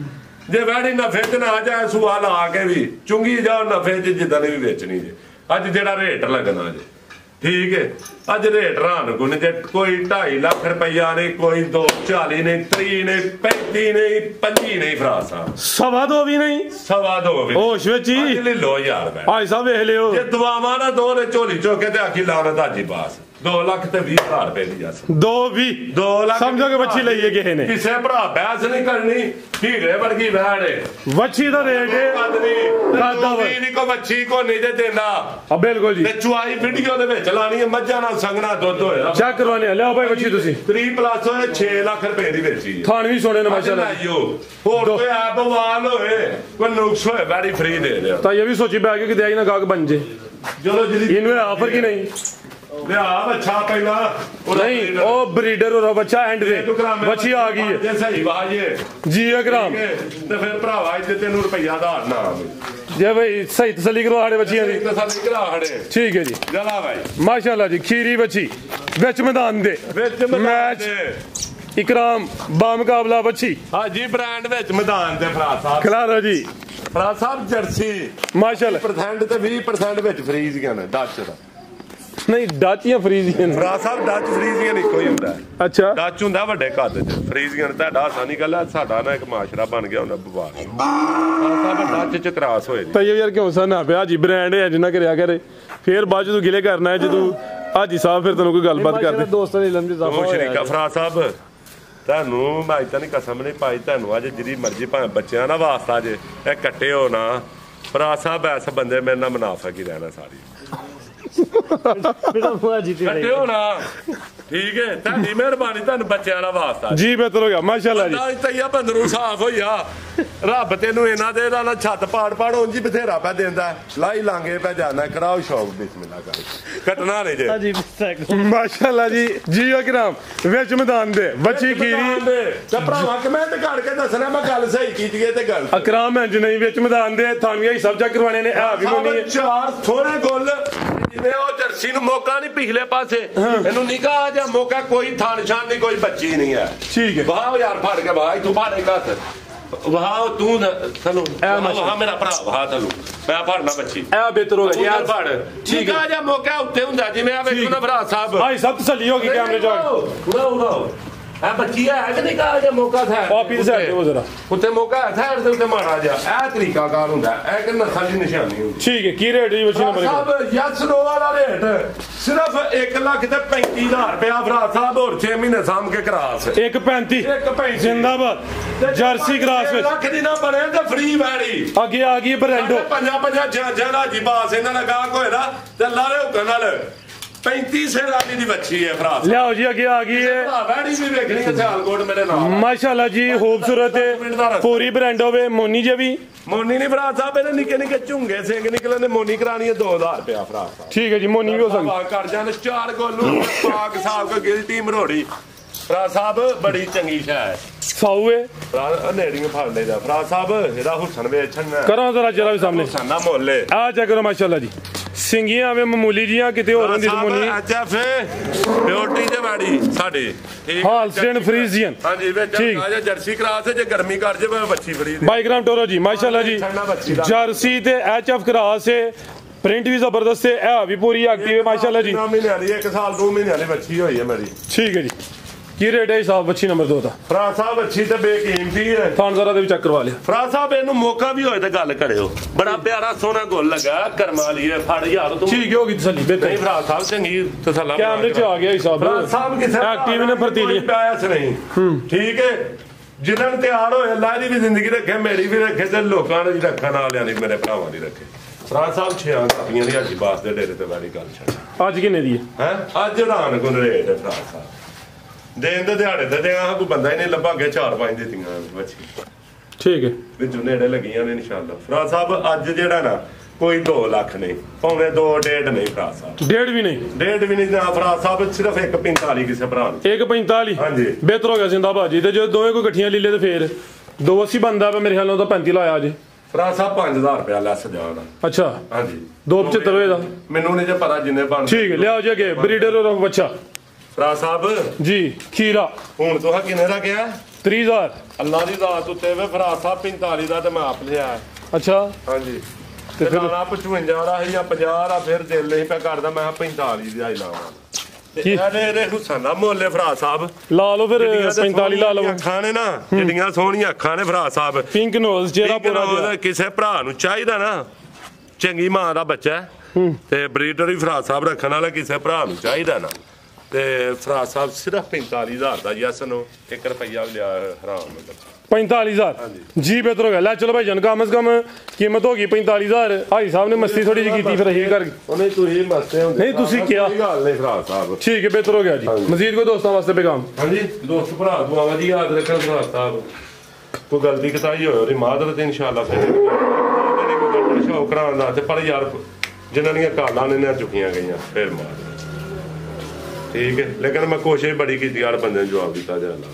ਜੇ ਵੈੜੀ ਨਫੇ ਤੇ ਨਾ ਜਾਏ ਸਵਾਲ ਆ ਕੇ ਵੀ ਚੁੰਗੀ ਜਾਓ ਨਫੇ ਚ ਜਿੱਦਾਂ ਦੀ ਵੀ ਵੇਚਣੀ ਜੇ ਅੱਜ ਜਿਹੜਾ ਰੇਟ ਲੱਗਣਾ ਜੇ ਠੀਕ ਹੈ ਅੱਜ ਰੇਟ ਰਾਨ ਗੁਣ ਜੇ ਕੋਈ 2.5 ਲੱਖ ਰੁਪਈਆ ਨਹੀਂ ਕੋਈ 240 ਨਹੀਂ 30 ਨਹੀਂ 35 ਨਹੀਂ 25 ਨਹੀਂ ਫਰਾਜ਼ ਸਾਹਿਬ ਸਵਾ ਦੋ ਵੀ ਨਹੀਂ 2.25 ਵੀ ਹੋਸ਼ ਵਿੱਚ ਹੀ ਲੈ ਲੋ ਯਾਰ ਮੈਂ ਭਾਈ ਸਾਹਿਬ ਵੇਖ ਲਿਓ ਜੇ ਦੁਆਵਾਂ ਨਾ ਦੋ ਨੇ ਝੋਲੀ ਚੋਕੇ ਤੇ ਆਖੀ ਲਾਉਣਾ ਤਾਜੀ ਬਾਸ 2 ਲੱਖ ਤੇ 20,000 ਰੁਪਏ ਦੀ ਜੱਸ 2 ਲੱਖ ਸਮਝੋ ਕਿ ਬੱਚੀ ਲਈਏ ਕਿਸੇ ਨੇ ਕਿਸੇ ਭਰਾ ਬਹਿਸ ਨਹੀਂ ਕਰਨੀ ਹੀਰੇ ਵਰਗੀ ਵੈੜ ਵੱਛੀ ਦਾ ਰੇਟ ਨਹੀਂ ਕੋ ਵੱਛੀ ਕੋ ਨਹੀਂ ਦੇ ਦੇਣਾ ਆ ਬਿਲਕੁਲ ਜੀ ਤੇ ਚੁਆਈ ਵੀਡੀਓ ਦੇ ਵਿੱਚ ਲਾਣੀ ਹੈ ਮੱਝਾਂ ਨਾਲ ਸੰਗਣਾ ਦੁੱਧ ਹੋਇਆ ਚੈੱਕ ਕਰਵਾਣੇ ਲਿਆਓ ਭਾਈ ਵੱਛੀ ਤੁਸੀਂ 3 ਪਲੱਸ ਹੋਏ 6 ਲੱਖ ਰੁਪਏ ਦੀ ਵੇਚੀ ਥਾਣ ਵੀ ਸੋਨੇ ਨੇ ਮਾਸ਼ਾਅੱਲਾ ਹੋਰ ਕੋਈ ਐਪ ਵਾਲ ਹੋਏ ਕੋਈ ਨੁਕਸ ਹੋਏ ਵੈਰੀ ਫ੍ਰੀ ਦੇ ਦਿਆ ਤਾਂ ਇਹ ਵੀ ਸੋਚੀ ਬੈ ਕੇ ਕਿਤੇ ਆਈ ਨਾ ਗਾਹਕ ਬਣ ਜੇ ਚਲੋ ਜਿਹੜੀ ਇਹਨੂੰ ਆਫਰ ਕੀ ਨਹੀਂ ਲਿਆ ਬੱਚਾ ਪਹਿਲਾਂ ਨਹੀਂ ਉਹ ਬਰੀਡਰ ਉਹ ਬੱਚਾ ਐਂਡ ਦੇ ਬੱਚੀ ਆ ਗਈ ਹੈ ਜੇ ਸਹੀ ਬਾਜੇ ਜੀ ਅਕਰਾਮ ਤੇ ਫਿਰ ਭਰਾਵਾ ਇੱਥੇ ਤੈਨੂੰ ਰੁਪਈਆ ਦਾ ਨਾ ਆਵੇ ਜੇ ਭਾਈ ਸਹੀ ਤਸੱਲੀ ਕਰੋ ਸਾਡੇ ਬੱਚੀਆਂ ਦੀ ਤਸੱਲੀ ਕਰਾ ਹੜੇ ਠੀਕ ਹੈ ਜੀ ਜਲਾ ਭਾਈ ਮਾਸ਼ਾਅੱਲਾ ਜੀ ਖੀਰੀ ਬੱਚੀ ਵਿੱਚ ਮੈਦਾਨ ਦੇ ਵਿੱਚ ਮੈਚ ਇਕਰਾਮ ਬਾਮਕਾਬਲਾ ਬੱਚੀ ਹਾਂਜੀ ਬ੍ਰਾਂਡ ਵਿੱਚ ਮੈਦਾਨ ਤੇ ਫਰਾਜ਼ ਸਾਹਿਬ ਖਿਲਾ ਲਓ ਜੀ ਫਰਾਜ਼ ਸਾਹਿਬ ਜਰਸੀ ਮਾਸ਼ਾਅੱਲਾ 20% ਤੇ 20% ਵਿੱਚ ਫ੍ਰੀ ਦੀਆਂ ਨੇ 10 ਦਾ ਨਹੀਂ ਡੱਚ ਜਾਂ ਫਰੀਜ਼ੀਅਨ? ਫਰਾਜ ਸਾਹਿਬ ਡੱਚ ਫਰੀਜ਼ੀਅਨ ਇੱਕੋ ਹੀ ਹੁੰਦਾ। ਅੱਛਾ ਡੱਚ ਹੁੰਦਾ ਵੱਡੇ ਕੱਦ ਚ, ਫਰੀਜ਼ੀਅਨ ਤੁਹਾਡਾ ਆਸਾਨੀ ਗੱਲ ਹੈ, ਸਾਡਾ ਨਾ ਇੱਕ ਮਾਸ਼ਰਾ ਬਣ ਗਿਆ ਹੁੰਦਾ ਬਵਾਰ। ਫਰਾਜ ਸਾਹਿਬ ਡੱਚ ਚ ਕ੍ਰਾਸ ਹੋਏ ਜੀ। ਤਾਂ ਯਾਰ ਕਿਉਂ ਸਨਾ ਪਿਆ ਜੀ ਬ੍ਰਾਂਡ ਹੈ ਜਿੰਨਾ ਕਰਿਆ ਕਰੇ ਫਿਰ ਬਾਅਦ ਜਦੋਂ ਗਿਲੇ ਕਰਨਾ ਹੈ ਜਦੋਂ ਹਾਜੀ ਸਾਹਿਬ ਫਿਰ ਤੈਨੂੰ ਕੋਈ ਗੱਲਬਾਤ ਕਰਦੇ ਦੋਸਤਾਂ ਦੀ ਲੰਬੀ ਉਹ ਸ਼ਰੀਕਾ ਫਰਾਜ ਸਾਹਿਬ ਤੁਹਾਨੂੰ ਮੈਂ ਤਾਂ ਨਹੀਂ ਕਸਮ ਨਹੀਂ ਪਾਈ, ਤੁਹਾਨੂੰ ਅੱਜ ਜਿਹੜੀ ਮਰਜ਼ੀ ਭਾਵੇਂ ਬੱਚਿਆਂ ਦਾ ਵਾਸਤਾ ਜੇ ਇਹ ਕੱਟੇ ਹੋ ਨਾ, ਫਰਾਜ ਸਾਹਿਬ ਐਸੇ ਬੰਦੇ ਮੇਰੇ ਨਾਲ ਮੁਨਾਫਕ ਹੀ ਰਹਿਣਾ ਸਾਰੀ ਕੱਟੇ ਹੋ ਨਾ, ਠੀਕ ਹੈ। ਤੁਹਾਡੀ ਮਿਹਰਬਾਨੀ, ਤੁਹਾਨੂੰ ਬੱਚਿਆਂ ਦਾ ਵਾਸਤਾ ਜੀ ਬਿਹਤਰ ਹੋ ਗਿਆ ਮਾਸ਼ਾਅੱਲਾ ਜੀ। ਤਈਆ ਬੰਦਰੂ ਸਾਫ ਹੋਇਆ, ਰੱਬ ਤੈਨੂੰ ਇਹਨਾਂ ਦੇ ਨਾਲ ਛੱਤ ਪਾੜ ਪਾੜ ਉਂਝ ਹੀ ਬਥੇਰਾ ਪੈ ਦਿੰਦਾ, ਲਾਈ ਲਾਂਗੇ ਪੈ ਜਾਣਾ, ਕਰਾਓ ਸ਼ੌਕ ਬਿਸਮਿਲ੍ਲਾ ਕਰ ਕੱਟਣਾ ਨਹੀਂ ਜੇ। ਮਾਸ਼ਾਅੱਲਾ ਜੀ ਜੀ ਅਕਰਮ ਵਿੱਚ ਮੈਦਾਨ ਦੇ ਬੱਚੀ ਖੀਰੀ ਤੇ ਭਰਾਵਾ ਕਮੈਂਟ ਕਰਕੇ ਦੱਸਣਾ ਮੈਂ ਗੱਲ ਸਹੀ ਕੀਤੀ ਹੈ ਤੇ ਗੱਲ ਅਕਰਮ ਇੰਜ ਨਹੀਂ ਵਿੱਚ ਮੈਦਾਨ ਦੇ ਥਾਨੀਆਂ ਹੀ ਸਭ ਚੱਕ ਕਰਵਾਣੇ ਨੇ ਆ ਵੀ ਮੋਨੀ ਚਾਰ ਥੋੜੇ ਗੋਲ ਜਿਵੇਂ ਉਹ ਜਰਸੀ ਨੂੰ ਮੌਕਾ ਨਹੀਂ ਪਿਛਲੇ ਪਾਸੇ, ਇਹਨੂੰ ਨਿਕਾਹ ਜਾਂ ਮੌਕਾ ਕੋਈ ਥਾਂ ਨਿਸ਼ਾਨ ਨਹੀਂ, ਕੋਈ ਬੱਚੀ ਨਹੀਂ ਹੈ। ਠੀਕ ਹੈ ਵਾਹ ਯਾਰ ਫੜ ਕੇ ਵਾਹ ਤੂੰ ਫਾੜੇ ਕੱਤ ਵਾਹ ਤੂੰ ਥਲੂ ਵਾਹ ਮੇਰਾ ਭਰਾ ਵਾਹ ਥਲੂ ਮੈਂ ਫੜਨਾ ਬੱਚੀ ਇਹ ਬਿਹਤਰ ਹੋ ਗਿਆ ਯਾਰ ਫੜ ਠੀਕ ਹੈ ਜਾਂ ਮੌਕਾ ਉੱਤੇ ਹੁੰਦਾ ਜਿਵੇਂ ਆ ਵੇਖੋ ਨਾ ਭਰਾ ਸਾਹਿਬ ਭਾਈ ਸਭ ਤਸੱਲੀ ਹੋ ਗਈ ਕੈਮਰੇ ਚ ਉੜਾਓ ਇਹ ਬੱਚੀ ਹੈ ਕਿ ਨਿਕਾਹ ਜਾਂ ਮੌਕਾ ਥਾ ਪਾਪੀ ਦੇ ਸਾਈਡ ਤੇ ਜ਼ਰਾ ਉੱਤੇ ਮੌਕਾ ਹੈ ਥਾ ਤੇ ਉੱਤੇ ਮਾੜਾ ਜਾ ਇਹ ਤਰੀਕਾ ਕਾਰ ਹੁੰਦਾ, ਇਹ ਕਿ ਨਸਲ ਦੀ ਨਿਸ਼ਾਨੀ ਹੁੰਦੀ। ਠੀਕ ਹੈ ਕੀ ਰੇਟ ਜੀ ਬੱਚੀ ਨੰਬਰ ਸਾਹਿਬ ਯਸਨੋ ਵਾਲਾ ਰੇਟ ਸਿਰਫ 1,35,000 ਰੁਪਇਆ ਫਰਾਜ ਸਾਹਿਬ, ਹੋਰ 6 ਮਹੀਨੇ ਸਾਂਭ ਕੇ ਕਰਾਸ 1.35 ਜ਼ਿੰਦਾਬਾਦ ਜਰਸੀ ਕਰਾਸ ਵਿੱਚ ਲੱਖ ਦੀ ਨਾ ਬਣੇ ਤੇ ਫ੍ਰੀ ਵੈੜੀ ਅੱਗੇ ਆ ਗਈ ਬਰੈਂਡੋ ਪੰਜਾਂ ਜਾਂ ਜੀ ਬਾਸ ਇਹਨਾਂ ਦਾ ਗਾਹਕ ਹੋਏ ਨਾ ਤੇ ਲਾਰੇ ਹੁਕਮ ਨਾਲ 35 ਰਾਣੀ ਦੀ ਬੱਚੀ ਹੈ ਫਰਾਜ ਲਿਆਓ ਜੀ ਅੱਗੇ ਆ ਗਈ ਹੈ ਵੈੜੀ ਵੀ ਵੇਖਣੀ ਹੈ ਸਿਆਲਕੋਟ ਮੇਰੇ ਨਾਲ ਮਾਸ਼ਾਅੱਲਾ ਜੀ ਖੂਬਸੂਰਤ ਪੂਰੀ ਬਰੈਂਡੋ ਵੇ ਮੋਨੀ ਜੇ ਵੀ ਮੋਨੀ ਨਹੀਂ ਫਰਾਜ ਸਾਹਿਬ, ਇਹਨੇ ਨਿੱਕੇ ਨਿੱਕੇ ਝੁੰਗੇ ਸਿੰਘ ਨਿਕਲਣ ਦੇ, ਮੋਨੀ ਕਰਾਣੀ ਹੈ 2000 ਰੁਪਇਆ ਫਰਾਜ ਸਾਹਿਬ। ਠੀਕ ਹੈ ਜੀ ਮੋਨੀ ਵੀ ਹੋ ਸਕਦੀ ਕਰ ਜਾਣ 4 ਗੋਲੂ ਪਾਕ ਸਾਹਿਬ ਕੋ ਗਿਲਟੀ ਮਰੋੜੀ ਫਰਾਜ ਸਾਹਿਬ ਬੜੀ ਚੰਗੀ ਸ਼ੈ ਹੈ ਸਾਊਏ ਫਰਾਜ ਨੇੜੀਆਂ ਫੜ ਲੈ ਜਾ ਫਰਾਜ ਸਾਹਿਬ ਇਹਦਾ ਹੁਸਨ ਵੇਚਣ ਕਰਾਂ ਜ਼ਰਾ ਜਰਾ ਵੀ ਸਾਹਮਣੇ ਹੁਸਨ ਮੁੱਲੇ ਆ ਚੈੱਕ ਕਰੋ ਮਾਸ਼ਾਅੱਲਾ ਜੀ ਸਿੰਗੀਆਂ ਐਵੇਂ ਮਾਮੂਲੀ ਜੀਆਂ ਕਿਤੇ ਹੋਰ ਹੁੰਦੀ ਮੋਨੀ ਐਚਐਫ ਬਿਊਟੀ ਦੇ ਵਾੜੀ ਸਾਡੇ ਹਾਲਸਟੇਨ ਫਰੀਜ਼ੀਅਨ ਹਾਂਜੀ ਵਿੱਚ ਆ ਜਰਸੀ ਕਰਾਸ ਜੇ ਗਰਮੀ ਕਰ ਜੇ ਬੱਚੀ ਫਰੀ ਦੀ ਬਾਈਗ੍ਰਾਮ ਟੋਰੋ ਜੀ ਮਾਸ਼ਾਅੱਲਾ ਜੀ ਜਰਸੀ ਤੇ ਐਚਐਫ ਕਰਾਸ ਹੈ ਪ੍ਰਿੰਟ ਵੀ ਜ਼ਬਰਦਸਤ ਹੈ ਇਹ ਵੀ ਪੂਰੀ ਐਕਟਿਵ ਹੈ ਮਾਸ਼ਾਅੱਲਾ ਜੀ 9 ਮਹੀਨੇ ਵਾਲੀ 1 ਸਾਲ 2 ਮਹੀਨੇ ਵਾਲੀ ਬੱਚੀ ਹੋਈ ਹੈ ਮੇਰੀ। ਠੀਕ ਹੈ ਜੀ ਕੀ ਰੇਟ ਹੈ ਸਾਹਿਬ ਬੱਚੀ ਨੰਬਰ 2 ਦਾ? ਫਰਾਜ ਸਾਹਿਬ ਅੱਛੀ ਤੇ ਬੇਕੀਮਤੀ ਹੈ, ਥਾਨ ਜ਼ਰਾ ਦੇ ਵੀ ਚੈੱਕ ਕਰਵਾ ਲਿਆ ਫਰਾਜ ਸਾਹਿਬ ਇਹਨੂੰ ਮੌਕਾ ਵੀ ਹੋਏ ਤਾਂ ਗੱਲ ਕਰਿਓ, ਬੜਾ ਪਿਆਰਾ ਸੋਹਣਾ ਗੁੱਲ ਲੱਗਾ ਕਰਮਾ ਲਈ ਫੜ ਯਾਰ ਤੂੰ ਠੀਕ ਹੋ ਗਈ ਤਸੱਲੀ ਬਿਹਤਰ ਨਹੀਂ ਫਰਾਜ ਸਾਹਿਬ ਚੰਗੀ ਤਸੱਲਾ ਕੈਮਰੇ ਚ ਆ ਗਿਆ ਸਾਹਿਬ ਫਰਾਜ ਸਾਹਿਬ ਕਿਸੇ ਐਕਟਿਵ ਨੇ ਫਰਤੀਲੀ ਪੈਸ ਨਹੀਂ ਠੀਕ ਹੈ, ਜਿਨ੍ਹਾਂ ਨੂੰ ਤਿਆਰ ਹੋਏ ਅੱਲਾਹ ਦੀ ਵੀ ਜ਼ਿੰਦਗੀ ਰੱਖੇ, ਮੇਰੀ ਵੀ ਰੱਖੇ ਤੇ ਲੋਕਾਂ ਨੇ ਰੱਖਣ ਵਾਲਿਆਂ ਦੀ ਮੇਰੇ ਭਰਾਵਾਂ ਦੀ ਰੱਖੇ। ਫਰਾਜ ਸਾਹਿਬ 6 ਕਾਪੀਆਂ ਦੀ ਹਾਜੀ ਬਾਸ ਦੇ ਡੇਰੇ ਤੇ ਵਾਲੀ ਗੱਲ ਛੱਡ ਅੱਜ ਕਿੰਨੇ ਦੀ ਹੈ ਅੱਜ ਰਾਨ ਗੁਣ ਰੇਟ ਹੈ ਫਰਾਜ ਸਾਹਿਬ ਦੇਣ ਦੇ ਦਿਹਾੜੇ ਤੇ ਆ ਕੋਈ ਬੰਦਾ ਹੀ ਨਹੀਂ ਲੱਭਾ ਗਿਆ 4-5 ਦਿੱਤੀਆਂ ਬੱਚੀ ਠੀਕ ਹੈ ਵਿੱਚੋਂ ਨੇੜੇ ਲੱਗੀਆਂ ਨੇ ਇਨਸ਼ਾਅੱਲਾ। ਫਰਾਜ ਸਾਹਿਬ ਅੱਜ ਜਿਹੜਾ ਨਾ ਕੋਈ 2 ਲੱਖ ਨਹੀਂ ਪੌਣੇ 2 ਡੇਢ ਨਹੀਂ ਫਰਾਜ ਸਾਹਿਬ ਡੇਢ ਵੀ ਨਹੀਂ ਨਾ ਫਰਾਜ ਸਾਹਿਬ ਸਿਰਫ 1.45 ਕਿਸੇ ਭਰਾ ਨੂੰ 1.45 ਹਾਂਜੀ ਬਿਹਤਰ ਹੋ ਗਿਆ ਜ਼ਿੰਦਾਬਾਦ ਜੀ। ਤੇ ਜੇ ਦੋਵੇਂ ਕੋਈ ਇਕੱਠੀਆਂ ਲੀਲੇ ਤੇ ਫੇਰ 280 ਬੰਦਾ ਮੇਰੇ ਖਿਆਲ ਨਾਲ ਤਾਂ 35 ਲਾਇਆ ਜੀ ਫਰਾਜ ਸਾਹਿਬ 5000 ਰੁਪਇਆ ਲੈਸ ਜਾਣਾ। ਅੱਛਾ ਹਾਂਜੀ 275 ਹੋਏ ਦਾ ਮੈਨੂੰ ਨਹੀਂ ਜੇ ਪਤਾ ਜਿੰਨੇ ਬਣ ਠੀਕ ਹੈ ਲਿਆਓ ਜੀ ਅੱਗੇ ਬਰੀਡਰ ਰੋਕ ਬੱਚਾ ਫਰਾਜ ਸਾਹਿਬ ਜੀ ਖੀਰਾ ਹੁਣ ਤੋਂ ਕਿੰਨੇ ਦਾ ਗਿਆ 30000 ਅੱਲਾ ਦੀ ਦਾਤ ਉੱਤੇ ਵੇ ਫਰਾਜ ਸਾਹਿਬ 45 ਦਾ ਤੇ ਮੈਂ ਆਪ ਲਿਆ ਅੱਛਾ ਹਾਂਜੀ ਤੇ ਫਿਰ ਨਾ 55 ਦਾ ਜਾਂ 50 ਦਾ ਫਿਰ ਦਿਲ ਨਹੀਂ ਪਿਆ ਕਰਦਾ ਮੈਂ 45 ਦਾ ਹੀ ਲਾਵਾਂ ਤੇ ਇਹਦੇ ਹੁਸਨਾ ਮੁੱਲੇ ਫਰਾਜ ਸਾਹਿਬ ਲਾ ਲਓ ਫਿਰ 45 ਲਾ ਲਓ ਅੱਖਾਂ ਨੇ ਨਾ ਜਿਹੜੀਆਂ ਸੋਹਣੀਆਂ ਅੱਖਾਂ ਨੇ ਫਰਾਜ ਸਾਹਿਬ ਪਿੰਕ ਨੋਜ਼ ਚਿਹਰਾ ਪੂਰਾ ਕਿਸੇ ਭਰਾ ਨੂੰ ਚਾਹੀਦਾ ਨਾ ਚੰਗੀ ਮਾਂ ਦਾ ਬੱਚਾ ਤੇ ਬਰੀਡਰ ਵੀ ਫਰਾਜ ਸਾਹਿਬ ਰੱਖਣ ਵਾਲਾ ਕਿਸੇ ਭਰਾ ਨੂੰ ਚਾਹੀਦਾ ਨਾ ਤੇ ਫਰਾਜ ਸਾਹਿਬ ਸਿਰਫ 45000 ਦਾ ਯਸ ਨੂੰ 1 ਰੁਪਈਆ ਲਿਆ ਹਰਾਮ 45000 ਜੀ ਬਿਹਤਰ ਹੋ ਗਿਆ ਲੈ ਚਲੋ ਭਾਈ ਜਾਨ ਕਮ ਸੇ ਕਮ ਕੀਮਤ ਹੋ ਗਈ 45000 ਹਾਈ ਸਾਹਿਬ ਨੇ ਮਸਤੀ ਥੋੜੀ ਜਿਹੀ ਕੀਤੀ ਫਿਰ ਅਸੀਂ ਕਰ ਉਹਨੇ ਤੁਸੀਂ ਮਸਤੇ ਹੁੰਦੇ ਨਹੀਂ ਤੁਸੀਂ ਕਿਹਾ ਕੋਈ ਗੱਲ ਨਹੀਂ ਫਰਾਜ ਸਾਹਿਬ ਠੀਕ ਹੈ ਬਿਹਤਰ ਹੋ ਗਿਆ ਜੀ ਮਜ਼ੀਦ ਕੋਈ ਦੋਸਤਾਂ ਵਾਸਤੇ ਪੈਗਾਮ ਹਾਂਜੀ ਦੋਸਤ ਭਰਾ ਦੁਆਵਾਂ ਦੀ ਯਾਦ ਰੱਖਣ ਫਰਾਜ ਸਾਹਿਬ ਕੋਈ ਗਲਤੀ ਕਤਾਈ ਹੋਏ ਉਹਦੀ ਮਾਦਰਤ ਇਨਸ਼ਾਅੱਲਾ ਫਿਰ ਇਹਨੇ ਕੋਈ ਗੱਡਾ ਸ਼ੌਕ ਕਰਾਉਣ ਦਾ ਤੇ ਪਰ ਯਾਰ ਜਿਨ੍ਹਾਂ ਦੀਆਂ ਕਾਲਾਂ ਨੇ ਨਾ ਚੁੱਕੀਆਂ ਗਈਆਂ ਫਿਰ ਮਾਰ ਠੀਕ ਹੈ ਲੇਕਿਨ ਮੈਂ ਕੋਸ਼ਿਸ਼ ਬੜੀ ਕੀਤੀ ਯਾਰ ਬੰਦੇ ਨੂੰ ਜਵਾਬ ਦਿੱਤਾ ਜਾਣਾ।